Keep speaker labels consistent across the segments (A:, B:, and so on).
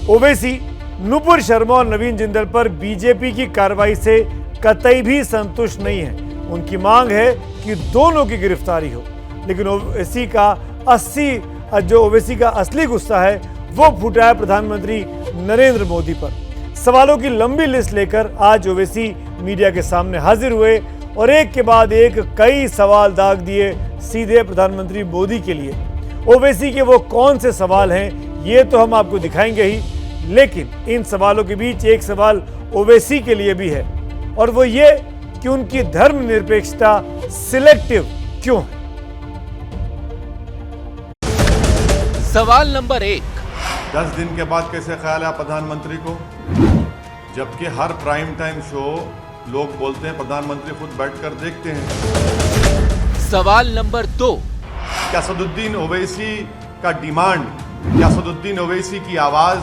A: ओवैसी, नुपुर शर्मा और नवीन जिंदल पर बीजेपी की कार्रवाई से कतई भी संतुष्ट नहीं है। उनकी मांग है कि दोनों की गिरफ्तारी हो, लेकिन ओवैसी का असली गुस्सा है वो फूटा है प्रधानमंत्री नरेंद्र मोदी पर। सवालों की लंबी लिस्ट लेकर आज ओवैसी मीडिया के सामने हाजिर हुए और एक के बाद एक कई सवाल दाग दिए सीधे प्रधानमंत्री मोदी के लिए। ओवैसी के वो कौन से सवाल हैं ये तो हम आपको दिखाएंगे ही, लेकिन इन सवालों के बीच एक सवाल ओवैसी के लिए भी है और वो ये कि उनकी धर्मनिरपेक्षता सिलेक्टिव क्यों है।
B: सवाल नंबर 1,
C: 10 दिन के बाद कैसे ख्याल है प्रधानमंत्री को, जबकि हर प्राइम टाइम शो लोग बोलते हैं प्रधानमंत्री खुद बैठकर देखते हैं।
B: सवाल नंबर 2,
C: क्या असदुद्दीन ओवैसी का डिमांड, क्या असदुद्दीन ओवैसी की आवाज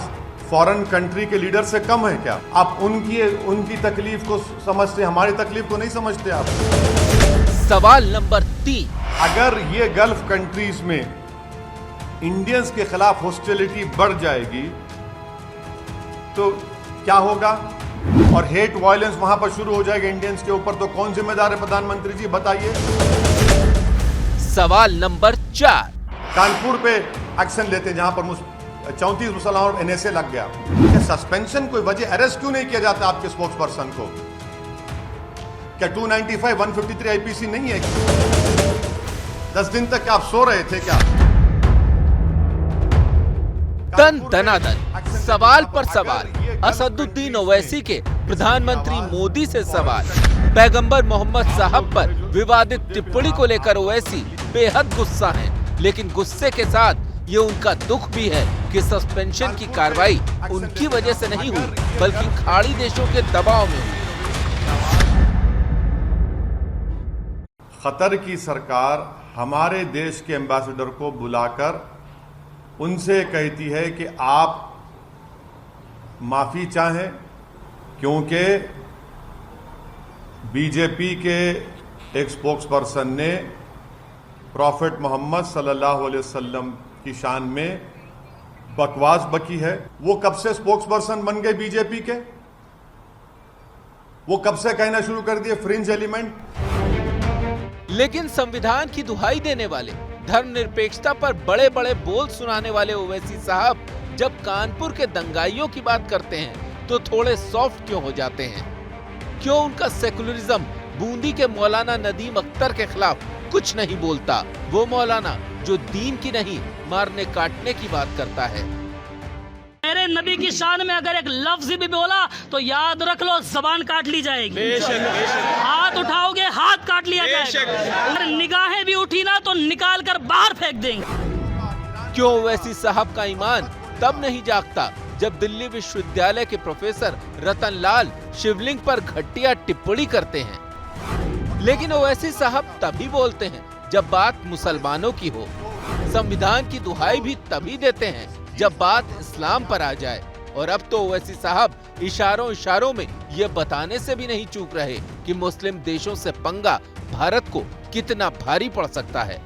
C: फॉरेन कंट्री के लीडर से कम है क्या? आप उनकी तकलीफ को समझते, हमारी तकलीफ को नहीं समझते आप।
B: सवाल नंबर 3,
C: अगर ये गल्फ कंट्रीज में इंडियंस के खिलाफ हॉस्टिलिटी बढ़ जाएगी तो क्या होगा और हेट वायलेंस वहां पर शुरू हो जाएगा इंडियंस के ऊपर, तो कौन जिम्मेदार है प्रधानमंत्री जी बताइए।
B: सवाल नंबर 4,
C: कानपुर पे एक्शन लेते हैं जहां पर 34 मुसलमानों और एनएसए लग गया, क्या सस्पेंशन कोई वजह, अरेस्ट क्यों नहीं किया जाता आपके स्पोक्स पर्सन को? क्या 295 153 आईपीसी नहीं है? 10 दिन तक आप सो रहे थे क्या?
B: दन दनादन सवाल पर सवाल, असदुद्दीन ओवैसी के प्रधानमंत्री मोदी से सवाल। पैगंबर मोहम्मद साहब पर विवादित टिप्पणी को लेकर ओवैसी बेहद गुस्सा हैं, लेकिन गुस्से के साथ ये उनका दुख भी है कि सस्पेंशन की कार्रवाई उनकी वजह से नहीं हुई, बल्कि खाड़ी देशों के दबाव में हुई।
C: कतर की सरकार हमारे देश के एम्बेसडर को बुलाकर उनसे कहती है कि आप माफी चाहें, क्योंकि बीजेपी के एक स्पोक्स पर्सन ने प्रॉफेट मोहम्मद सल्लल्लाहु अलैहि वसल्लम की शान में बकवास बकी है। वो कब से स्पोक्स पर्सन बन गए बीजेपी के? वो कब से कहना शुरू कर दिए फ्रिंज एलिमेंट?
B: लेकिन संविधान की दुहाई देने वाले, धर्मनिरपेक्षता पर बड़े बड़े बोल सुनाने वाले ओवैसी साहब जब कानपुर के दंगाइयों की बात करते हैं तो थोड़े सॉफ्ट क्यों हो जाते हैं? क्यों उनका सेकुलरिज्म बूंदी के मौलाना नदीम अख्तर के खिलाफ कुछ नहीं बोलता? वो मौलाना जो दीन की नहीं मारने काटने की बात करता है।
D: मेरे नबी की शान में अगर एक लफ्ज भी बोला तो याद रख लो जबान काट ली जाएगी। बेशक, हाथ उठाओगे हाथ काट लिया जाएगा। अगर निगाहें भी उठी ना तो निकाल कर बाहर फेंक देंगे।
B: क्यों ओवैसी साहब का ईमान तब नहीं जागता जब दिल्ली विश्वविद्यालय के प्रोफेसर रतन लाल शिवलिंग पर घटिया टिप्पणी करते हैं, लेकिन ओवैसी साहब तभी बोलते हैं जब बात मुसलमानों की हो। संविधान की दुहाई भी तभी देते हैं जब बात इस्लाम पर आ जाए। और अब तो ओवैसी साहब इशारों में ये बताने से भी नहीं चूक रहे कि मुस्लिम देशों से पंगा भारत को कितना भारी पड़ सकता है।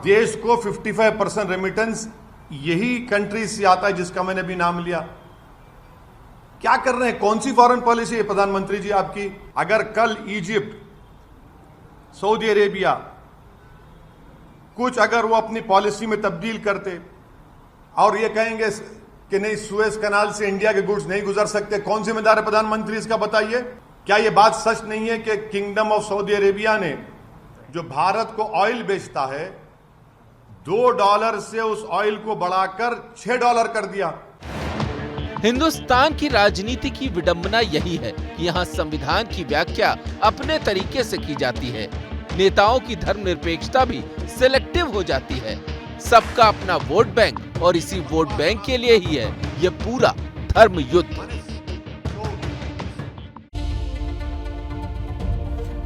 C: देश को 55% रेमिटेंस यही कंट्री से आता है जिसका मैंने भी नाम लिया। क्या कर रहे हैं? कौन सी फॉरेन पॉलिसी है प्रधानमंत्री जी आपकी? अगर कल इजिप्ट, सऊदी अरेबिया कुछ अगर वो अपनी पॉलिसी में तब्दील करते और ये कहेंगे कि नहीं सुएज कनाल से इंडिया के गुड्स नहीं गुजर सकते, कौन जिम्मेदार है प्रधानमंत्री इसका बताइए? क्या ये बात सच नहीं है कि किंगडम ऑफ सऊदी अरेबिया ने जो भारत को ऑयल बेचता है $2 से उस ऑयल को बढ़ाकर $6 कर दिया?
B: हिंदुस्तान की राजनीति की विडंबना यही है कि यहाँ संविधान की व्याख्या अपने तरीके से की जाती है। नेताओं की धर्मनिरपेक्षता भी सिलेक्टिव हो जाती है। सबका अपना वोट बैंक और इसी वोट बैंक के लिए ही है ये पूरा धर्म युद्ध।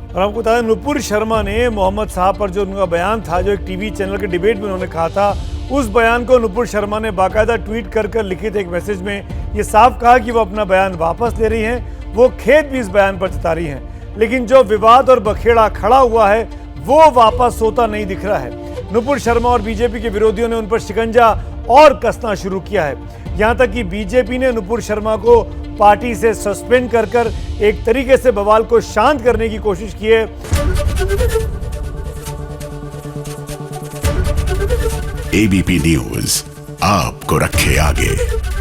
A: और आपको बता दें, नुपुर शर्मा ने मोहम्मद साहब पर जो उनका बयान था, जो एक टीवी चैनल के डिबेट में उन्होंने कहा था, उस बयान को नुपुर शर्मा ने बाकायदा ट्वीट कर लिखित एक मैसेज में ये साफ कहा कि वो अपना बयान वापस ले रही हैं। वो खेद भी इस बयान पर जता रही हैं, लेकिन जो विवाद और बखेड़ा खड़ा हुआ है वो वापस सोता नहीं दिख रहा है। नुपुर शर्मा और बीजेपी के विरोधियों ने उन पर शिकंजा और कसना शुरू किया है। यहां तक कि बीजेपी ने नुपुर शर्मा को पार्टी से सस्पेंड कर एक तरीके से बवाल को शांत करने की कोशिश की है।
E: एबीपी न्यूज आपको रखे आगे।